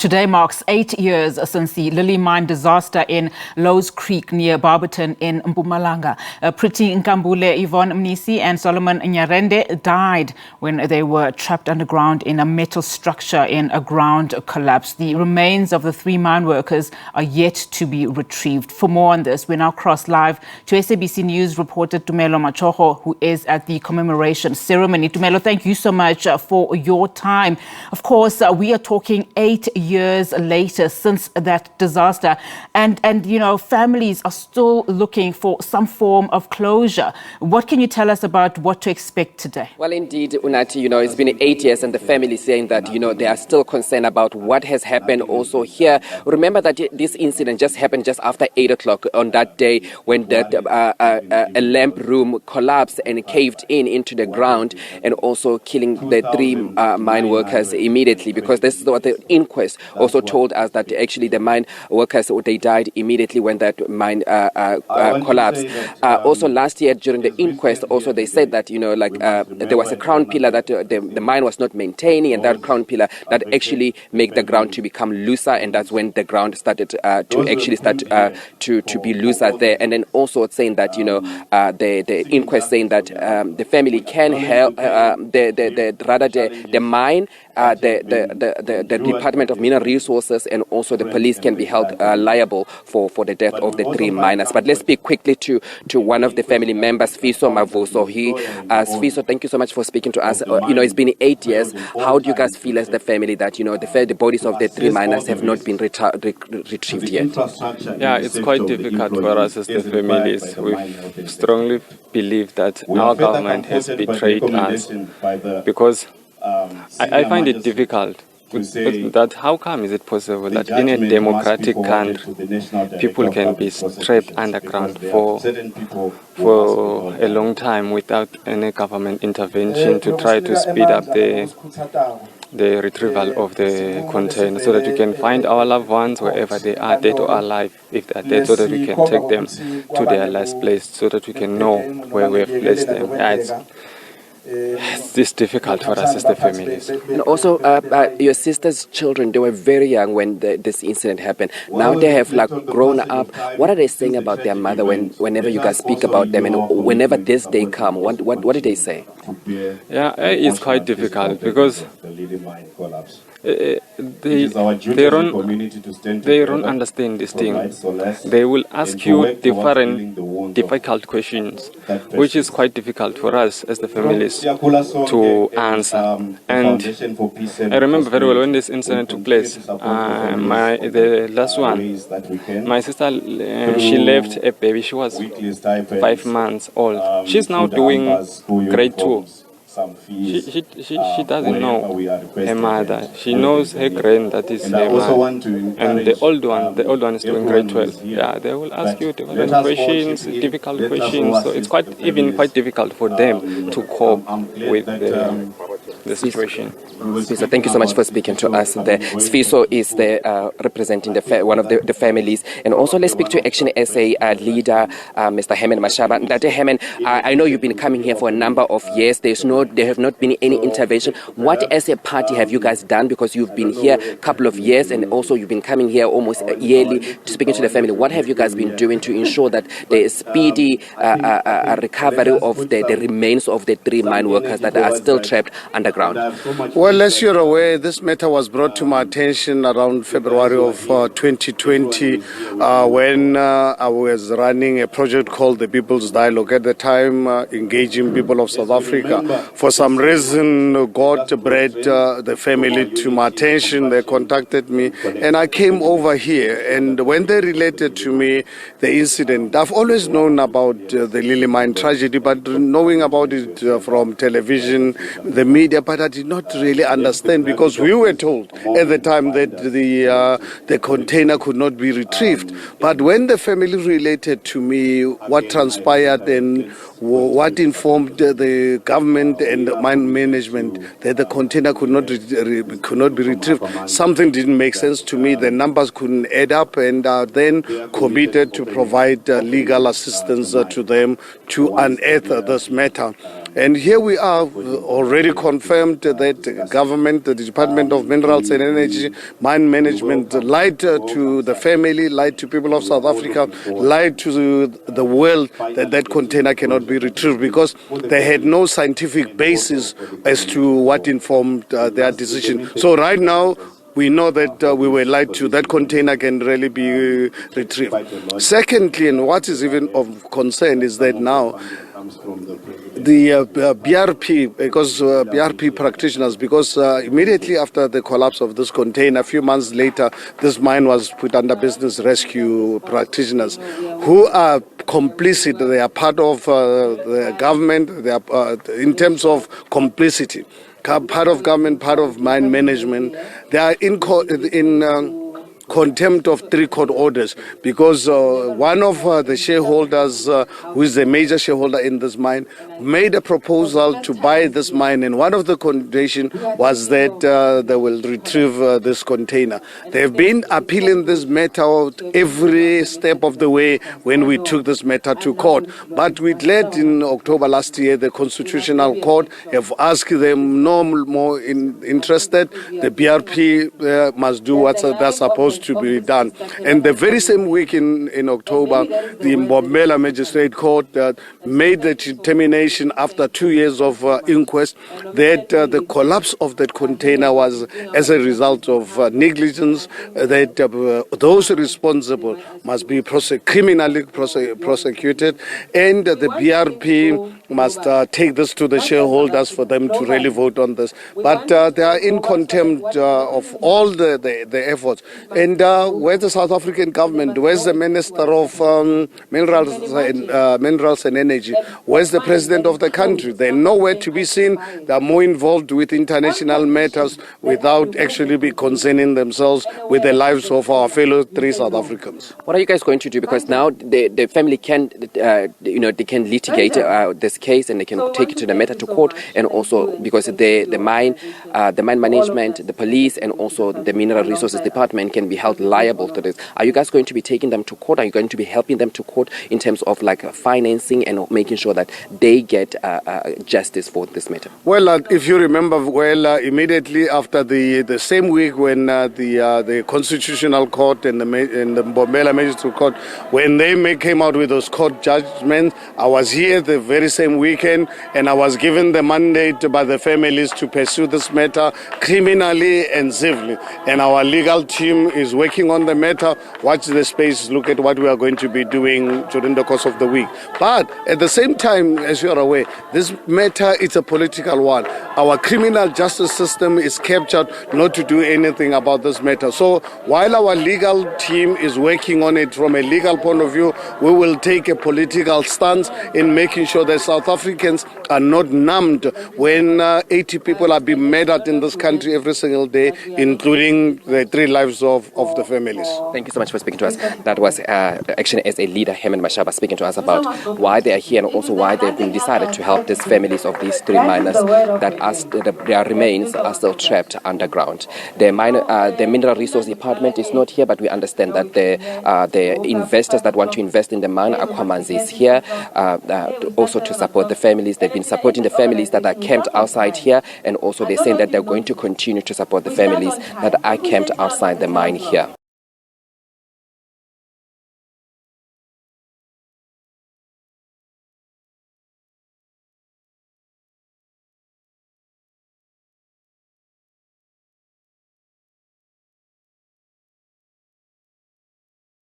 Today marks 8 years since the Lily mine disaster in Lowe's Creek near Barberton in Mpumalanga. Pretty Nkambule, Yvonne, Mnisi and Solomon Nyarende died when they were trapped underground in a metal structure in a ground collapse. The remains of the 3 mine workers are yet to be retrieved. For more on this, we now cross live to SABC News reporter Tumelo Machogo, who is at the commemoration ceremony. Tumelo, thank you so much for your time. Of course, we are talking 8 years later since that disaster, and you know, families are still looking for some form of closure. What can you tell us about what to expect today? Well, indeed, Unati, you know, it's been 8 years and the family saying that, you know, they are still concerned about what has happened also here. Remember that this incident just happened just after 8 o'clock on that day when a lamp room collapsed and caved into the ground, and also killing the 3 mine workers immediately, because this is what the inquest also told us, that actually the mine workers, they died immediately when that mine collapsed. Also last year during the inquest, also they said that, you know, like there was a crown pillar that the mine was not maintaining, and that crown pillar that actually make the ground to become looser, and that's when the ground started to be looser there. And then also saying that, you know, the inquest saying that the family can help the mine, the Department of Mineral Resources and also the police can be held liable for the death of the 3 miners. But let's speak quickly to one of the family members, Fiso Mavoso. Fiso, thank you so much for speaking to us. You know, it's been 8 years. How do you guys feel as the family that, you know, the bodies of the 3 miners have not been retrieved yet? Yeah, it's quite difficult for us as the families. We strongly believe that our government has betrayed us, because I find it difficult that how come is it possible that in a democratic country people can be trapped underground for a long time without any government intervention to try to speed up the retrieval of the container, so that we can find our loved ones wherever they are, dead or alive, if they are dead, so that we can take them to their last place, so that we can know where we have placed them. It's difficult for us as the families. And also, your sister's children, they were very young when this incident happened. Now they have like grown up. What are they saying about their mother whenever you guys speak about them, and whenever this day come? What do they say? Yeah, it's quite difficult because they don't understand this thing. They will ask you different difficult questions, which is quite difficult for us as the families to answer. And I remember very well when this incident took place, the last one, my sister, she left a baby. She was 5 months old. She's now doing grade 2. She doesn't know her mother. She knows her grand, that is her mother. And the old one is doing grade 12. Yeah, they will ask you different questions, difficult questions. So it's quite difficult for them to cope with the situation. Sfiso, thank you so much for speaking to us. Sfiso is representing one of the families. And also let's speak to Action SA leader, Mr. Herman Mashaba. Dr. Herman, I know you've been coming here for a number of years. There have not been any intervention. What as a party have you guys done? Because you've been here a couple of years, and also you've been coming here almost yearly speaking to the family. What have you guys been doing to ensure that there is speedy recovery of the remains of the 3 mine workers that are still trapped underground? Well, as you're aware, this matter was brought to my attention around February of 2020 when I was running a project called the People's Dialogue. At the time, engaging people of South Africa. For some reason, God brought the family to my attention. They contacted me, and I came over here. And when they related to me the incident, I've always known about the Lily Mine tragedy, but knowing about it from television, the media, but I did not really understand, because we were told at the time that the container could not be retrieved. But when the family related to me what transpired and what informed the government and the mine management that the container could not be retrieved, something didn't make sense to me. The numbers couldn't add up, and then committed to provide legal assistance to them to unearth this matter. And here we are, already confirmed that government, the Department of Minerals and Energy, Mine Management, lied to the family, lied to people of South Africa, lied to the world that that container cannot be retrieved because they had no scientific basis as to what informed their decision. So right now, we know that we were lied to. That container can really be retrieved. Secondly, and what is even of concern is that now the BRP, because BRP practitioners, because immediately after the collapse of this container, a few months later, this mine was put under business rescue practitioners who are complicit. They are part of the government. They are in terms of complicity. Part of government, part of mine management. They are in contempt of 3 court orders because one of the shareholders, who is a major shareholder in this mine, made a proposal to buy this mine, and one of the conditions was that they will retrieve this container. They've been appealing this matter every step of the way when we took this matter to court. But we led in October last year, the Constitutional Court have asked them no more interested. The BRP must do what they're supposed to be done. And the very same week in October, the Mpumalanga Magistrate Court made the determination after 2 years of inquest that the collapse of that container was as a result of negligence, that those responsible must be criminally prosecuted, and the BRP must take this to the shareholders for them to really vote on this. But they are in contempt of all the efforts. And where's the South African government? Where's the Minister of Minerals and Energy? Where's the President of the country? They're nowhere to be seen. They're more involved with international matters without actually be concerning themselves with the lives of our fellow 3 South Africans. What are you guys going to do? Because now the family can, they can litigate this case, and they can take it to the matter to court, and also because the mine management, the police, and also the Mineral Resources Department can be held liable to this. Are you guys going to be taking them to court? Are you going to be helping them to court in terms of like financing and making sure that they get justice for this matter? Well, if you remember well, immediately after the same week when the Constitutional Court and the Mpumalanga Magistrate Court, when they came out with those court judgments, I was here the very same weekend, and I was given the mandate by the families to pursue this matter criminally and civilly. And our legal team is working on the matter. Watch the space, look at what we are going to be doing during the course of the week. But at the same time, as you are aware, this matter is a political one. Our criminal justice system is captured not to do anything about this matter. So while our legal team is working on it from a legal point of view, we will take a political stance in making sure that South Africans are not numbed when 80 people are being murdered in this country every single day, including the 3 lives of the families. Thank you so much for speaking to us. That was Action as a Leader, Herman Mashaba, speaking to us about why they are here and also why they've been decided to help these families of these 3 miners that their remains are still trapped underground. The Mineral Resource Department is not here, but we understand that the investors that want to invest in the mine, Aquamanzi, is here also to support the families. They've been supporting the families that are camped outside here, and also they're saying that they're going to continue to support the families that are camped outside the mine here.